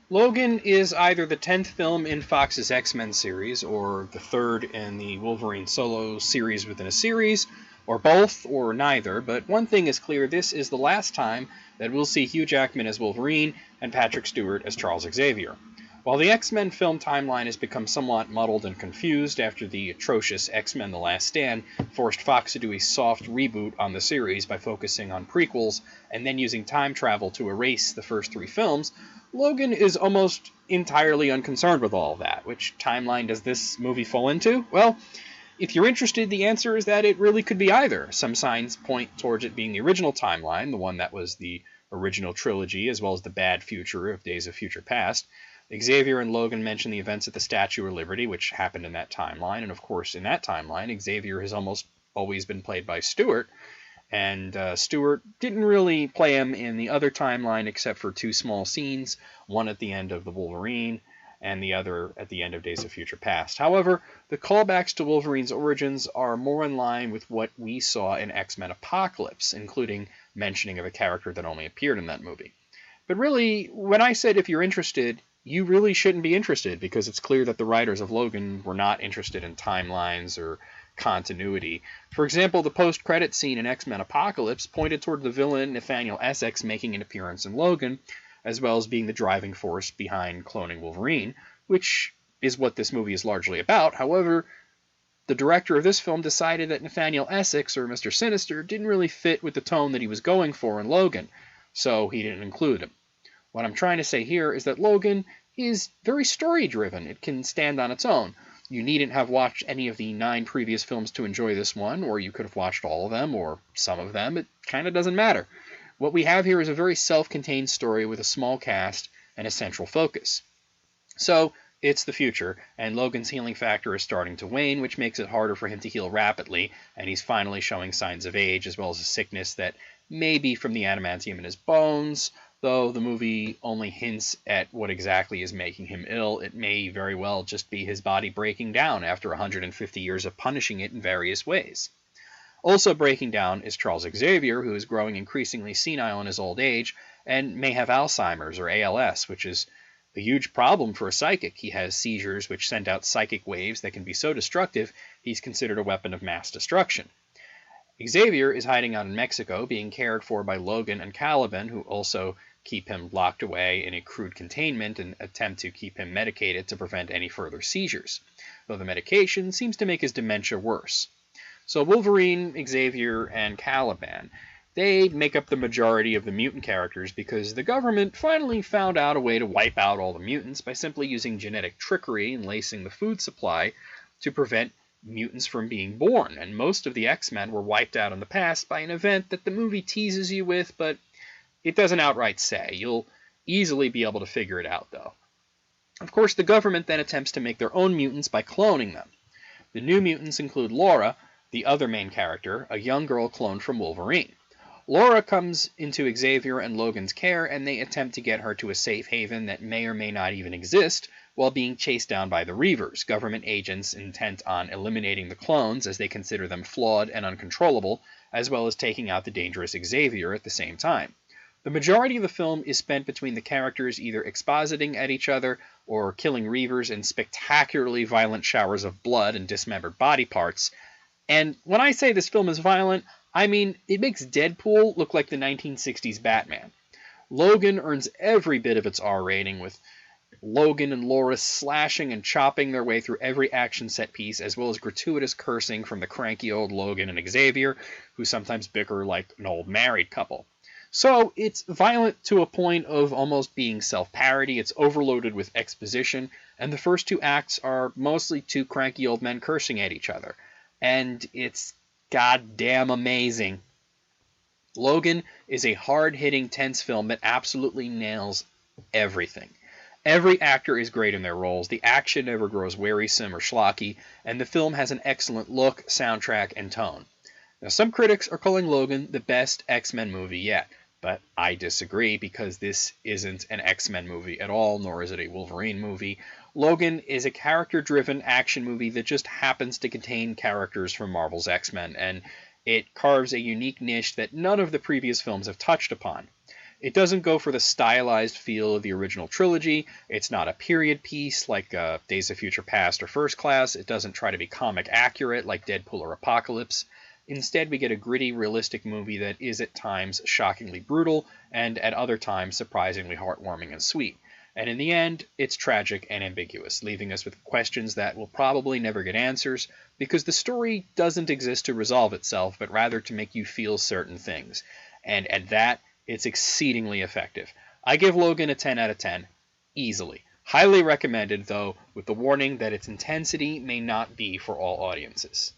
Logan is either the 10th film in Fox's X-Men series, or the third in the Wolverine solo series within a series, or both, or neither, but one thing is clear: this is the last time that we'll see Hugh Jackman as Wolverine and Patrick Stewart as Charles Xavier. While the X-Men film timeline has become somewhat muddled and confused after the atrocious X-Men The Last Stand forced Fox to do a soft reboot on the series by focusing on prequels and then using time travel to erase the first three films, Logan is almost entirely unconcerned with all of that. Which timeline does this movie fall into? Well, if you're interested, the answer is that it really could be either. Some signs point towards it being the original timeline, the one that was the original trilogy, as well as the bad future of Days of Future Past. Xavier and Logan mention the events at the Statue of Liberty, which happened in that timeline, and of course, in that timeline, Xavier has almost always been played by Stewart, and Stewart didn't really play him in the other timeline except for two small scenes, one at the end of the Wolverine and the other at the end of Days of Future Past. However, the callbacks to Wolverine's origins are more in line with what we saw in X-Men Apocalypse, including mentioning of a character that only appeared in that movie. But really, when I said if you're interested, you really shouldn't be interested, because it's clear that the writers of Logan were not interested in timelines or continuity. For example, the post-credit scene in X-Men Apocalypse pointed toward the villain Nathaniel Essex making an appearance in Logan, as well as being the driving force behind cloning Wolverine, which is what this movie is largely about. However, the director of this film decided that Nathaniel Essex, or Mr. Sinister, didn't really fit with the tone that he was going for in Logan, so he didn't include him. What I'm trying to say here is that Logan is very story-driven. It can stand on its own. You needn't have watched any of the 9 previous films to enjoy this one, or you could have watched all of them, or some of them. It kind of doesn't matter. What we have here is a very self-contained story with a small cast and a central focus. So, it's the future, and Logan's healing factor is starting to wane, which makes it harder for him to heal rapidly, and he's finally showing signs of age, as well as a sickness that may be from the adamantium in his bones. Though the movie only hints at what exactly is making him ill, it may very well just be his body breaking down after 150 years of punishing it in various ways. Also breaking down is Charles Xavier, who is growing increasingly senile in his old age and may have Alzheimer's or ALS, which is a huge problem for a psychic. He has seizures which send out psychic waves that can be so destructive he's considered a weapon of mass destruction. Xavier is hiding out in Mexico, being cared for by Logan and Caliban, who also keep him locked away in a crude containment and attempt to keep him medicated to prevent any further seizures, though the medication seems to make his dementia worse. So Wolverine, Xavier, and Caliban, they make up the majority of the mutant characters because the government finally found out a way to wipe out all the mutants by simply using genetic trickery and lacing the food supply to prevent mutants from being born, and most of the X-Men were wiped out in the past by an event that the movie teases you with, but it doesn't outright say. You'll easily be able to figure it out, though. Of course, the government then attempts to make their own mutants by cloning them. The new mutants include Laura, the other main character, a young girl cloned from Wolverine. Laura comes into Xavier and Logan's care, and they attempt to get her to a safe haven that may or may not even exist, while being chased down by the Reavers, government agents intent on eliminating the clones as they consider them flawed and uncontrollable, as well as taking out the dangerous Xavier at the same time. The majority of the film is spent between the characters either expositing at each other or killing Reavers in spectacularly violent showers of blood and dismembered body parts. And when I say this film is violent, I mean it makes Deadpool look like the 1960s Batman. Logan earns every bit of its R rating, with Logan and Laura slashing and chopping their way through every action set piece, as well as gratuitous cursing from the cranky old Logan and Xavier, who sometimes bicker like an old married couple. So it's violent to a point of almost being self-parody. It's overloaded with exposition, and the first 2 acts are mostly 2 cranky old men cursing at each other. And it's goddamn amazing. Logan is a hard-hitting, tense film that absolutely nails everything. Every actor is great in their roles, the action never grows wearisome or schlocky, and the film has an excellent look, soundtrack, and tone. Now, some critics are calling Logan the best X-Men movie yet, but I disagree, because this isn't an X-Men movie at all, nor is it a Wolverine movie. Logan is a character-driven action movie that just happens to contain characters from Marvel's X-Men, and it carves a unique niche that none of the previous films have touched upon. It doesn't go for the stylized feel of the original trilogy. It's not a period piece like Days of Future Past or First Class. It doesn't try to be comic accurate like Deadpool or Apocalypse. Instead, we get a gritty, realistic movie that is at times shockingly brutal and at other times surprisingly heartwarming and sweet. And in the end, it's tragic and ambiguous, leaving us with questions that will probably never get answers because the story doesn't exist to resolve itself, but rather to make you feel certain things. And at that, it's exceedingly effective. I give Logan a 10 out of 10, easily. Highly recommended, though, with the warning that its intensity may not be for all audiences.